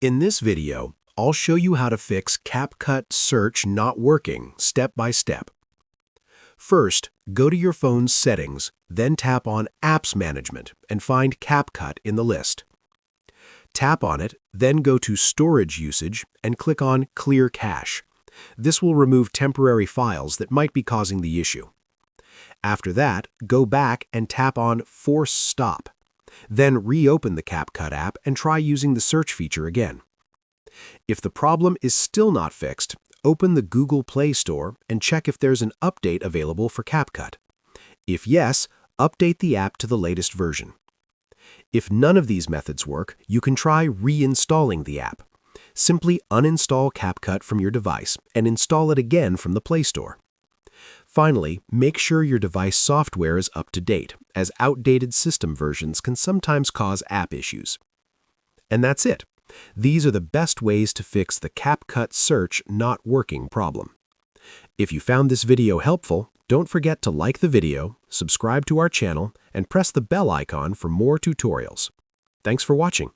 In this video, I'll show you how to fix Capcut search not working step by step. First, go to your phone's settings, then tap on Apps Management and find Capcut in the list. Tap on it, then go to Storage Usage and click on Clear Cache. This will remove temporary files that might be causing the issue. After that, go back and tap on Force Stop. Then reopen the Capcut app and try using the search feature again. If the problem is still not fixed, open the Google Play Store and check if there's an update available for Capcut. If yes, update the app to the latest version. If none of these methods work, you can try reinstalling the app. Simply uninstall Capcut from your device and install it again from the Play Store. Finally, make sure your device software is up to date, as outdated system versions can sometimes cause app issues. And that's it. These are the best ways to fix the Capcut search not working problem. If you found this video helpful, don't forget to like the video, subscribe to our channel, and press the bell icon for more tutorials. Thanks for watching.